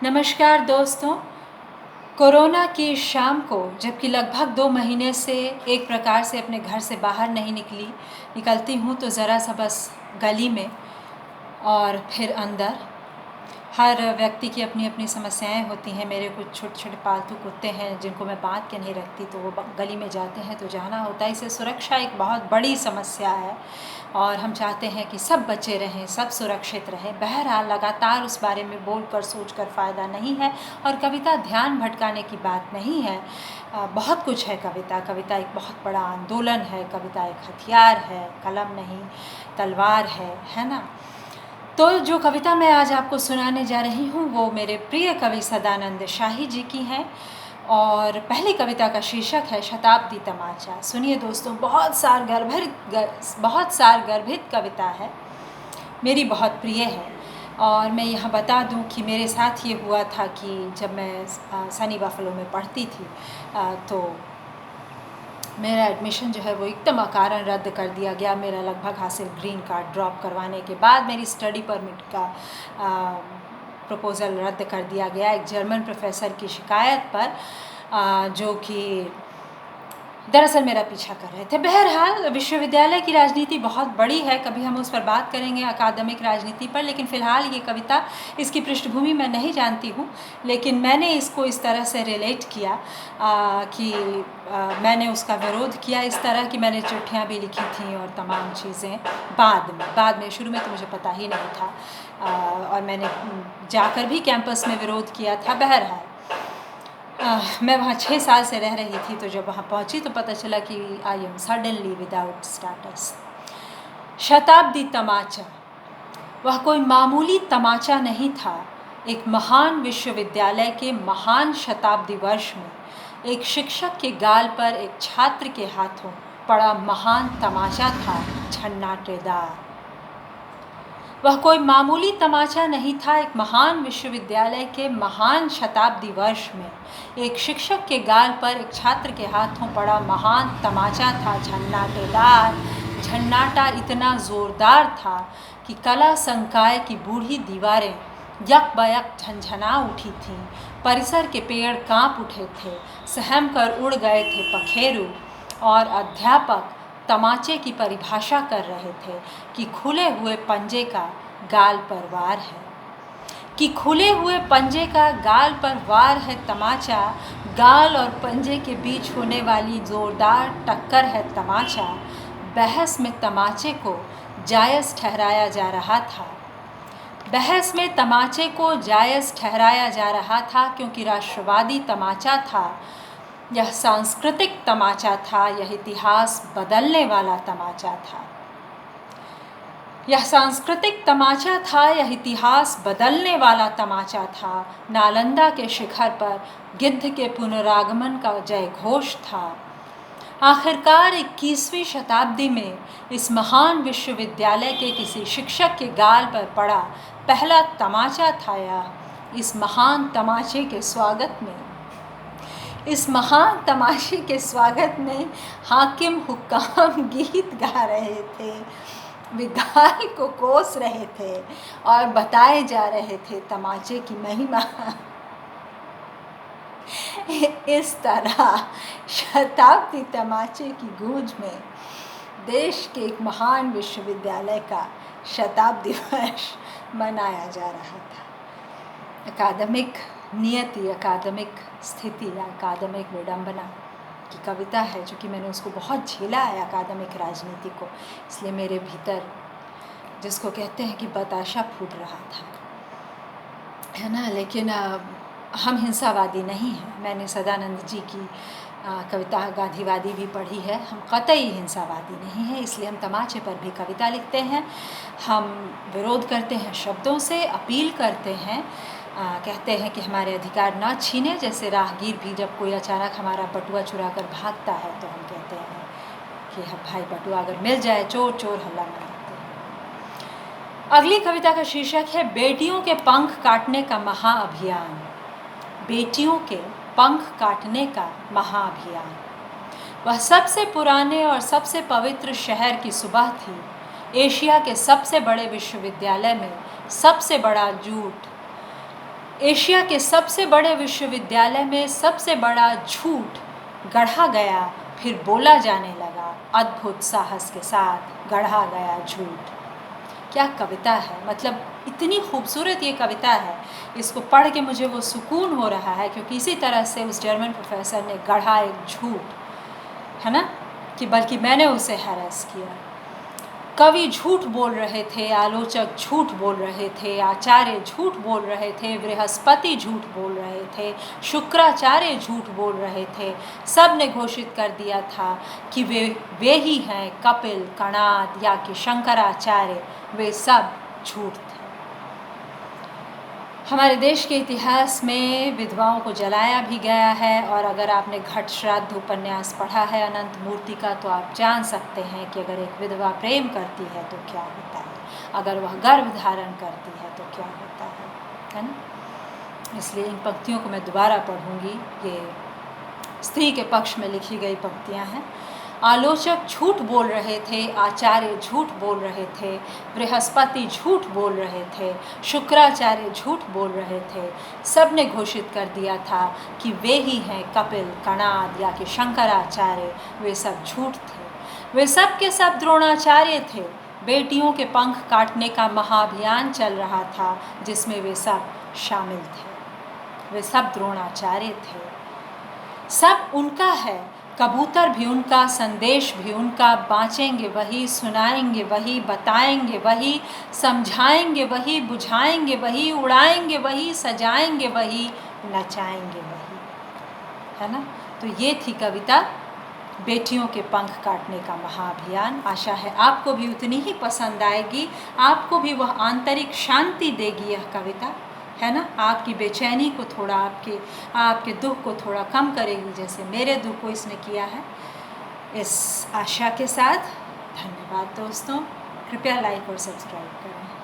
नमस्कार दोस्तों। कोरोना की शाम को जबकि लगभग 2 महीने से एक प्रकार से अपने घर से बाहर नहीं निकलती हूँ तो ज़रा सा बस गली में और फिर अंदर हर व्यक्ति की अपनी अपनी समस्याएं होती हैं। मेरे कुछ छोटे छोटे पालतू कुत्ते हैं जिनको मैं बांध के नहीं रखती, तो वो गली में जाते हैं तो जाना होता है। इससे सुरक्षा एक बहुत बड़ी समस्या है और हम चाहते हैं कि सब बचे रहें, सब सुरक्षित रहें। बहरहाल लगातार उस बारे में बोल कर सोच कर फ़ायदा नहीं है और कविता ध्यान भटकाने की बात नहीं है। बहुत कुछ है कविता एक बहुत बड़ा आंदोलन है, कविता एक हथियार है, कलम नहीं तलवार है ना। तो जो कविता मैं आज आपको सुनाने जा रही हूँ वो मेरे प्रिय कवि सदानंद शाही जी की है और पहली कविता का शीर्षक है शताब्दी तमाचा। सुनिए दोस्तों, बहुत सार गर्भित कविता है, मेरी बहुत प्रिय है। और मैं यहाँ बता दूँ कि मेरे साथ ये हुआ था कि जब मैं सनी बफलो में पढ़ती थी तो मेरा एडमिशन जो है वो एकदम अकारण रद्द कर दिया गया। मेरा लगभग हासिल ग्रीन कार्ड ड्रॉप करवाने के बाद मेरी स्टडी परमिट का प्रपोज़ल रद्द कर दिया गया एक जर्मन प्रोफेसर की शिकायत पर, जो कि दरअसल मेरा पीछा कर रहे थे। बहरहाल विश्वविद्यालय की राजनीति बहुत बड़ी है, कभी हम उस पर बात करेंगे अकादमिक राजनीति पर, लेकिन फ़िलहाल ये कविता, इसकी पृष्ठभूमि मैं नहीं जानती हूँ, लेकिन मैंने इसको इस तरह से रिलेट किया कि मैंने उसका विरोध किया इस तरह कि मैंने चिट्ठियाँ भी लिखी थी और तमाम चीज़ें बाद में शुरू में तो मुझे पता ही नहीं था और मैंने जाकर भी कैंपस में विरोध किया था। बहरहाल मैं वहाँ 6 साल से रह रही थी, तो जब वहाँ पहुँची तो पता चला कि I am suddenly without status. शताब्दी तमाचा, वह कोई मामूली तमाचा नहीं था। एक महान विश्वविद्यालय के महान शताब्दी वर्ष में एक शिक्षक के गाल पर एक छात्र के हाथों पड़ा महान तमाचा था, झन्नाटेदार। वह कोई मामूली तमाचा नहीं था। एक महान विश्वविद्यालय के महान शताब्दी वर्ष में एक शिक्षक के गाल पर एक छात्र के हाथों पड़ा महान तमाचा था, झन्नाटेदार। झन्नाटा इतना ज़ोरदार था कि कला संकाय की बूढ़ी दीवारें यकबयक झंझना उठी थीं। परिसर के पेड़ कांप उठे थे, सहम कर उड़ गए थे पखेरू, और अध्यापक तमाचे की परिभाषा कर रहे थे कि खुले हुए पंजे का गाल पर वार है, कि खुले हुए पंजे का गाल पर वार है तमाचा। गाल और पंजे के बीच होने वाली ज़ोरदार टक्कर है तमाचा। बहस में तमाचे को जायज़ ठहराया जा रहा था। बहस में तमाचे को जायज़ ठहराया जा रहा था क्योंकि राष्ट्रवादी तमाचा था, यह सांस्कृतिक तमाचा था, यह इतिहास बदलने वाला तमाचा था। यह सांस्कृतिक तमाचा था, यह इतिहास बदलने वाला तमाचा था। नालंदा के शिखर पर गिद्ध के पुनरागमन का जय घोष था। आखिरकार 21वीं शताब्दी में इस महान विश्वविद्यालय के किसी शिक्षक के गाल पर पड़ा पहला तमाचा था। यह इस महान तमाचे के स्वागत में हाकिम हुक्काम गीत गा रहे थे, वे गाल को कोस रहे थे और बताए जा रहे थे तमाचे की महिमा। इस तरह शताब्दी तमाचे की गूंज में देश के एक महान विश्वविद्यालय का शताब्दी वर्ष मनाया जा रहा था। अकादमिक नियति, अकादमिक स्थिति, अकादमिक विडंबना की कविता है, जो कि मैंने उसको बहुत झेला है अकादमिक राजनीति को, इसलिए मेरे भीतर जिसको कहते हैं कि बताशा फूट रहा था, है ना। लेकिन हम हिंसावादी नहीं हैं। मैंने सदानंद जी की कविता गांधीवादी भी पढ़ी है। हम कतई हिंसावादी नहीं हैं, इसलिए हम तमाचे पर भी कविता लिखते हैं। हम विरोध करते हैं शब्दों से, अपील करते हैं, कहते हैं कि हमारे अधिकार ना छीने। जैसे राहगीर भी जब कोई अचानक हमारा बटुआ चुरा कर भागता है तो हम कहते हैं कि भाई बटुआ अगर मिल जाए, चोर चोर हल्ला मचाते हैं। अगली कविता का शीर्षक है बेटियों के पंख काटने का महाअभियान। बेटियों के पंख काटने का महाअभियान। वह सबसे पुराने और सबसे पवित्र शहर की सुबह थी। एशिया के सबसे बड़े विश्वविद्यालय में सबसे बड़ा झूठ एशिया के सबसे बड़े विश्वविद्यालय में सबसे बड़ा झूठ गढ़ा गया, फिर बोला जाने लगा, अद्भुत साहस के साथ गढ़ा गया झूठ। क्या कविता है, मतलब इतनी खूबसूरत ये कविता है। इसको पढ़ के मुझे वो सुकून हो रहा है, क्योंकि इसी तरह से उस जर्मन प्रोफेसर ने गढ़ा एक झूठ, है ना, कि बल्कि मैंने उसे हैरेस किया। कवि झूठ बोल रहे थे, आलोचक झूठ बोल रहे थे, आचार्य झूठ बोल रहे थे, बृहस्पति झूठ बोल रहे थे, शुक्राचार्य झूठ बोल रहे थे। सब ने घोषित कर दिया था कि वे ही हैं कपिल, कणाद या कि शंकराचार्य, वे सब झूठ थे। हमारे देश के इतिहास में विधवाओं को जलाया भी गया है, और अगर आपने घट श्राद्ध उपन्यास पढ़ा है अनंत मूर्ति का, तो आप जान सकते हैं कि अगर एक विधवा प्रेम करती है तो क्या होता है, अगर वह गर्भ धारण करती है तो क्या होता है ना। इसलिए इन पंक्तियों को मैं दोबारा पढ़ूंगी। ये स्त्री के पक्ष में लिखी गई पंक्तियां हैं। आलोचक झूठ बोल रहे थे, आचार्य झूठ बोल रहे थे, बृहस्पति झूठ बोल रहे थे, शुक्राचार्य झूठ बोल रहे थे। सब ने घोषित कर दिया था कि वे ही हैं कपिल, कणाद या कि शंकराचार्य, वे सब झूठ थे। वे सब के सब द्रोणाचार्य थे। बेटियों के पंख काटने का महाअभियान चल रहा था, जिसमें वे सब शामिल थे। वे सब द्रोणाचार्य थे। सब उनका है, कबूतर भी उनका, संदेश भी उनका, बाँचेंगे वही, सुनाएंगे वही, बताएंगे वही, समझाएंगे वही, बुझाएंगे वही, उड़ाएंगे वही, सजाएंगे वही, नचाएंगे वही, है ना। तो ये थी कविता बेटियों के पंख काटने का महाअभियान। आशा है आपको भी उतनी ही पसंद आएगी, आपको भी वह आंतरिक शांति देगी यह कविता, है ना। आपकी बेचैनी को थोड़ा, आपके दुख को थोड़ा कम करेगी, जैसे मेरे दुख को इसने किया है। इस आशा के साथ धन्यवाद दोस्तों। कृपया लाइक और सब्सक्राइब करें।